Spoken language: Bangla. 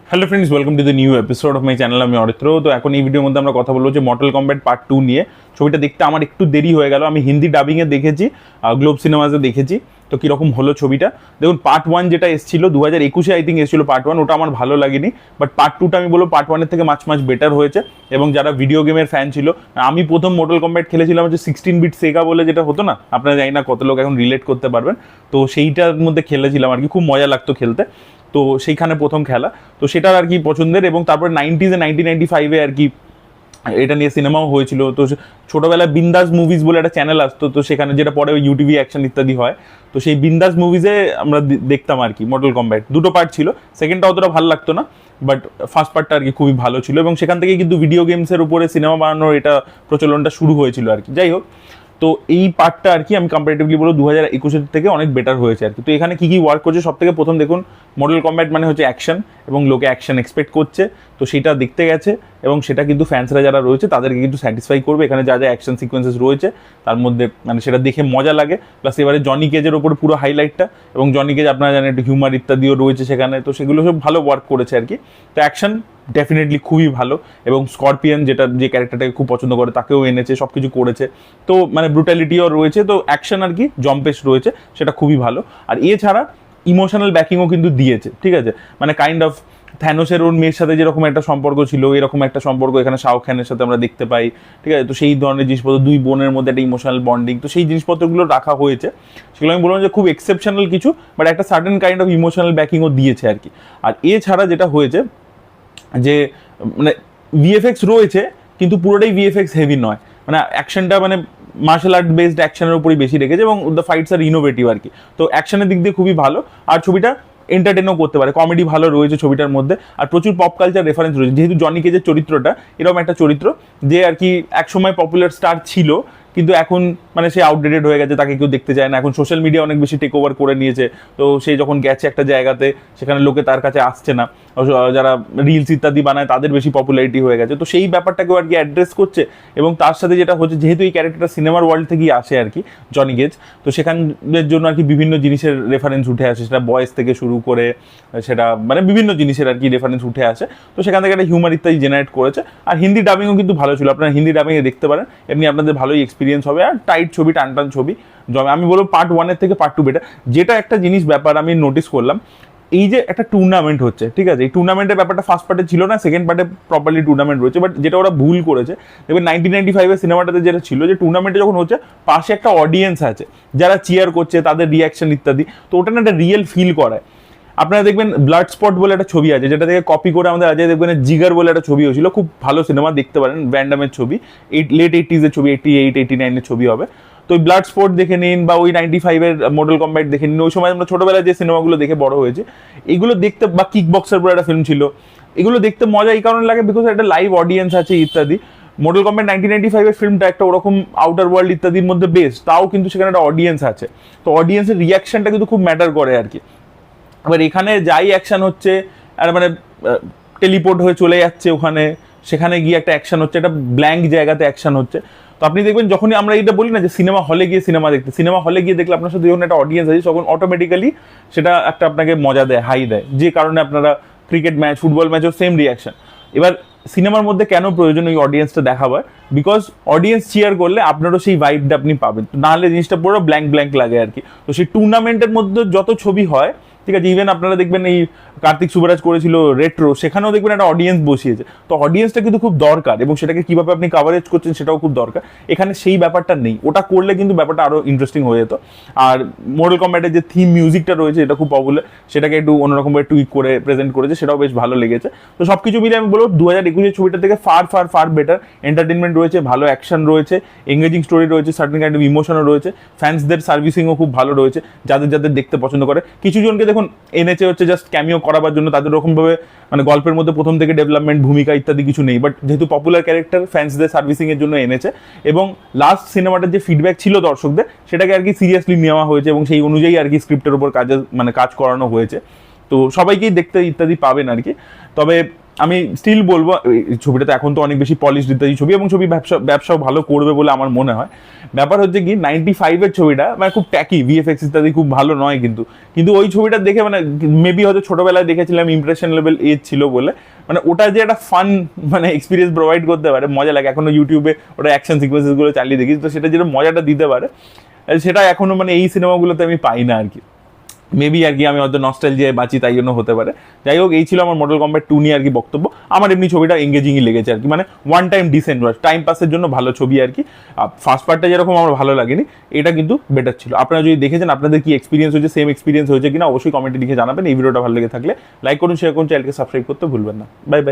Hello friends, welcome to the new episode of my channel. আমি অরিত্র। তো এখন এই ভিডিওর মধ্যে আমরা কথা বলবো যে মর্টাল কম্ব্যাট পার্ট 2 নিয়ে। ছবিটা দেখতে আমার একটু দেরি হয়ে গেল। আমি হিন্দি ডাবিংয়ে দেখেছি, গ্লোব সিনেমাসে দেখেছি। তো কীরকম হলো ছবিটা দেখুন। পার্ট 1 যেটা এসেছিল 2021-এ আই থিঙ্ক এসেছিল পার্ট 1, ওটা আমার ভালো লাগেনি। বাট পার্ট 2টা আমি বলবো পার্ট 1-এর থেকে মাছ বেটার হয়েছে। এবং যারা ভিডিও গেমের ফ্যান ছিল, আমি প্রথম মর্টাল কম্ব্যাট খেলেছিলাম হচ্ছে 16 বিট সেগা বলে যেটা হতো না, আপনারা জানি না কত লোক এখন রিলেট করতে পারবেন। তো সেইটার মধ্যে খেলেছিলাম আর কি, খুব মজা লাগতো খেলতে। তো সেইখানে প্রথম খেলা, তো সেটার আর কি পছন্দের। এবং তারপরে 1995-এ আর কি এটা নিয়ে সিনেমাও হয়েছিল। তো ছোটোবেলায় বিন্দাস মুভিজ বলে একটা চ্যানেল আসতো, তো সেখানে যেটা পরে ওই ইউটিভি অ্যাকশন ইত্যাদি হয়, তো সেই বিন্দাস মুভিজে আমরা দেখতাম আর কি মর্টাল কম্ব্যাট। দুটো পার্ট ছিল, সেকেন্ডটা অতটা ভালো লাগতো না, বাট ফার্স্ট পার্টটা আর কি খুবই ভালো ছিল। এবং সেখান থেকে কিন্তু ভিডিও গেমসের উপরে সিনেমা বানানোর এটা প্রচলনটা শুরু হয়েছিল আর কি। যাই হোক, তো এই পার্টটা আর কি আমি কম্পারেটিভলি বলবো 2021-এর থেকে অনেক বেটার হয়েছে আর কি। তো এখানে কী কী ওয়ার্ক করছে, সব থেকে প্রথম দেখুন, মর্টাল কম্ব্যাট মানে হচ্ছে অ্যাকশন, এবং লোকে অ্যাকশন এক্সপেক্ট করছে, তো সেটা দেখতে গেছে। এবং সেটা কিন্তু ফ্যান্সরা যারা রয়েছে তাদেরকে কিন্তু স্যাটিসফাই করবে। এখানে যা যা অ্যাকশন সিকোয়েন্সেস রয়েছে তার মধ্যে মানে সেটা দেখে মজা লাগে। প্লাস এবারে জনি কেজের ওপরে পুরো হাইলাইটটা, এবং জনি কেজ আপনারা জানেন একটু হিউমার ইত্যাদিও রয়েছে সেখানে, তো সেগুলো সব ভালো ওয়ার্ক করেছে আর কি। তো অ্যাকশন ডেফিনেটলি খুবই ভালো। এবং স্করপিয়ন যেটা যে ক্যারেক্টারটাকে খুব পছন্দ করে তাকেও এনেছে, সব কিছু করেছে। তো মানে ব্রুটালিটিও রয়েছে, তো অ্যাকশন আর কি জম্পেশ রয়েছে, সেটা খুবই ভালো। আর এছাড়া ইমোশনাল ব্যাকিংও কিন্তু দিয়েছে, ঠিক আছে। মানে কাইন্ড অফ থ্যানোসের ওর মেয়ের সাথে যেরকম একটা সম্পর্ক ছিল, এরকম একটা সম্পর্ক এখানে শাহরুখ খানের সাথে আমরা দেখতে পাই, ঠিক আছে। তো সেই ধরনের জিনিসপত্র, দুই বোনের মধ্যে একটা ইমোশনাল বন্ডিং, তো সেই জিনিসপত্রগুলো রাখা হয়েছে। সেগুলো আমি বললাম যে খুব এক্সেপশনাল কিছু, বাট একটা সার্টেন কাইন্ড অফ ইমোশনাল ব্যাকিংও দিয়েছে আর কি। আর এছাড়া যেটা হয়েছে যে মানে ভিএফএক্স রয়েছে, কিন্তু পুরোটাই ভিএফএক্স হেভি নয়। মানে অ্যাকশনটা মানে মার্শাল আর্ট বেসড অ্যাকশনের উপরই বেশি রেখেছে, এবং দ্য ফাইটস আর ইনোভেটিভ আর কি। তো অ্যাকশনের দিক দিয়ে খুবই ভালো। আর ছবিটা এন্টারটেনও করতে পারে, কমেডি ভালো রয়েছে ছবিটার মধ্যে। আর প্রচুর পপ কালচার রেফারেন্স রয়েছে, যেহেতু জনি কেজের চরিত্রটা এরকম একটা চরিত্র যে আর কি একসময় পপুলার স্টার ছিল, কিন্তু এখন মানে সে আউটডেটেড হয়ে গেছে, তাকে কেউ দেখতে চায় না। এখন সোশ্যাল মিডিয়া অনেক বেশি টেক ওভার করে নিয়েছে। তো সে যখন গেছে একটা জায়গাতে, সেখানে লোকে তার কাছে আসছে না, যারা রিলস ইত্যাদি বানায় তাদের বেশি পপুলারিটি হয়ে গেছে। তো সেই ব্যাপারটাকেও আর কি অ্যাড্রেস করছে। এবং তার সাথে যেটা হচ্ছে, যেহেতু এই ক্যারেক্টারটা সিনেমার ওয়ার্ল্ড থেকেই আসে আর কি, জনি কেজ, তো সেখানের জন্য আর কি বিভিন্ন জিনিসের রেফারেন্স উঠে আসে, সেটা বয়েস থেকে শুরু করে সেটা মানে বিভিন্ন জিনিসের আর কি রেফারেন্স উঠে আসে। তো সেখান থেকে একটা হিউমার ইত্যাদি জেনারেট করেছে। আর হিন্দি ডাবিংও কিন্তু ভালো ছিল, আপনারা হিন্দি ডাবিংয়ে দেখতে পারেন, এমনি আপনাদের ভালোই এক্সপিরিয়েন্স হবে। আর টাইট ছবি, টান ছবি জমে। আমি বলবো পার্ট 1-এর থেকে পার্ট 2 বেটার। যেটা একটা জিনিস ব্যাপার আমি নোটিস করলাম, এই যে একটা টুর্নামেন্ট হচ্ছে, ঠিক আছে, এই টুর্নামেন্টের ব্যাপারটা ফার্স্ট পার্টে ছিল না, সেকেন্ড পার্টে প্রপারলি টুর্নামেন্ট রয়েছে। বাট যেটা ওরা ভুল করেছে, দেখবেন 1995-এর সিনেমাটাতে যেটা ছিল, যে টুর্নামেন্টে যখন হচ্ছে পাশে একটা অডিয়েন্স আছে যারা চিয়ার করছে, তাদের রিয়াকশন ইত্যাদি, তো ওটা না একটা রিয়েল ফিল করায়। আপনারা দেখবেন ব্লাড স্পট বলে একটা ছবি আছে, যেটা থেকে কপি করে আমাদের আজকে দেখবেন জিগার বলে একটা ছবি হয়েছিল, খুব ভালো সিনেমা, দেখতে পারেন, ভ্যান্ডামের ছবি, লেট 80s-এর ছবি, 88, 89-এর ছবি হবে। তো ওই ব্লাড স্পট দেখে নিন, বা ওই 95-এর মর্টাল কম্ব্যাট দেখে নিন। ওই সময় আমরা ছোটোবেলায় যে সিনেমাগুলো দেখে বড় হয়েছে, এগুলো দেখতে, বা কিক বক্সার বলে একটা ফিল্ম ছিল, এগুলো দেখতে মজা এই কারণে লাগে বিকজ একটা লাইভ অডিয়েন্স আছে ইত্যাদি। মর্টাল কম্ব্যাট 1995-এর ফিল্মটা একটা ওরকম আউটার ওয়ার্ল্ড ইত্যাদির মধ্যে বেস, তাও কিন্তু সেখানে একটা অডিয়েন্স আছে। তো অডিয়েন্সের রিয়াকশনটা কিন্তু খুব ম্যাটার করে আর কি। এবার এখানে যাই অ্যাকশন হচ্ছে, আর মানে টেলিপোর্ট হয়ে চলে যাচ্ছে ওখানে, সেখানে গিয়ে একটা অ্যাকশন হচ্ছে, একটা ব্ল্যাঙ্ক জায়গাতে অ্যাকশন হচ্ছে। তো আপনি দেখবেন যখনই আমরা এটা বলি না যে সিনেমা হলে গিয়ে সিনেমা দেখতে, সিনেমা হলে গিয়ে দেখলে আপনার সাথে যখন একটা অডিয়েন্স আছে, তখন অটোমেটিক্যালি সেটা একটা আপনাকে মজা দেয়, হাই দেয়, যে কারণে আপনারা ক্রিকেট ম্যাচ, ফুটবল ম্যাচও সেম রিয়াকশন। এবার সিনেমার মধ্যে কেন প্রয়োজন ওই অডিয়েন্সটা দেখাবার, বিকজ অডিয়েন্স চিয়ার করলে আপনারও সেই ভাইবটা আপনি পাবেন, নাহলে জিনিসটা পুরো ব্ল্যাঙ্ক লাগে আর কি। তো সেই টুর্নামেন্টের মধ্যে যত ছবি হয়, ঠিক আছে, ইভেন আপনারা দেখবেন এই কার্তিক সুবরাজ করেছিল রেট্রো, সেখানেও দেখবেন একটা অডিয়েন্স বসিয়েছে। তো অডিয়েন্সটা কিন্তু খুব দরকার, এবং সেটাকে কীভাবে আপনি কাভারেজ করছেন সেটাও খুব দরকার। এখানে সেই ব্যাপারটা নেই, ওটা করলে কিন্তু ব্যাপারটা আরও ইন্টারেস্টিং হয়ে যেত। আর মর্টাল কম্ব্যাটের যে থিম মিউজিকটা রয়েছে, এটা খুব পপুলার, সেটাকে একটু অন্যরকমভাবে টুইক করে প্রেজেন্ট করেছে, সেটাও বেশ ভালো লেগেছে। তো সব কিছু মিলে আমি বলবো 2021-এর ছবিটা থেকে ফার বেটার। এন্টারটেনমেন্ট রয়েছে, ভালো অ্যাকশন রয়েছে, এঙ্গেজিং স্টোরি রয়েছে, সার্টেন কাইন্ড অফ ইমোশনও রয়েছে, ফ্যান্সদের সার্ভিসিংও খুব ভালো রয়েছে, যাদের দেখতে পছন্দ করে। কিছু জনকে দেখুন এনেছে হচ্ছে জাস্ট ক্যামিও করাবার জন্য, তাদের ওরকমভাবে মানে গল্পের মধ্যে প্রথম থেকে ডেভেলপমেন্ট, ভূমিকা ইত্যাদি কিছু নেই, বাট যেহেতু পপুলার ক্যারেক্টার, ফ্যান্সদের সার্ভিসিংয়ের জন্য এনেছে। এবং লাস্ট সিনেমাটার যে ফিডব্যাক ছিল দর্শকদের, সেটাকে আর কি সিরিয়াসলি নেওয়া হয়েছে, এবং সেই অনুযায়ী আর কি স্ক্রিপ্টের উপর কাজ করানো হয়েছে। তো সবাইকেই দেখতে ইত্যাদি পাবেন আর কি। তবে আমি স্টিল বলবো এই ছবিটাতে এখন তো অনেক বেশি পলিশ ইত্যাদি ছবি, এবং ছবি ব্যবসাও ভালো করবে বলে আমার মনে হয়। ব্যাপার হচ্ছে কি 95-এর ছবিটা মানে খুব ট্যাকি, ভিএফএক্স ইত্যাদি খুব ভালো নয়, কিন্তু ওই ছবিটা দেখে মানে মেবি হয়তো ছোটবেলায় দেখেছিলাম, ইমপ্রেশন লেভেল এজ ছিল বলে মানে ওটা যে একটা ফান মানে এক্সপিরিয়েন্স প্রোভাইড করতে পারে, মজা লাগে। এখনো ইউটিউবে ওটা অ্যাকশন সিকোয়েন্সেস গুলো চালিয়ে দেখি, তো সেটা যেটা মজাটা দিতে পারে সেটা এখনো মানে এই সিনেমাগুলোতে আমি পাই না আর কি। মেবি আর কি আমি হয়তো নস্টালজিয়ায় বাঁচি, তাই জন্য হতে পারে। যাই হোক, এই ছিল আমার মর্টাল কম্ব্যাট 2 নিয়ে আর কি বক্তব্য। আমার এমনি ছবিটা এঙ্গেজিংই লেগেছে আর কি, মানে ওয়ান টাইম ডিসেন্ট টাইম পাসের জন্য ভালো ছবি আর কি। ফার্স্ট পার্টটা যেরকম আমার ভালো লাগেনি, এটা কিন্তু বেটার ছিল। আপনারা যদি দেখেছেন, আপনাদের কি এক্সপিরিয়েন্স হয়েছে, সেম এক্সপিরিয়েন্স হয়েছে কিনা অবশ্যই কমেন্টে লিখে জানাবেন। এই ভিডিওটা ভালো লেগে থাকলে লাইক করুন, শেয়ার করুন, চ্যানেলকে সাবস্ক্রাইব করতে ভুলবেন না। Bye bye.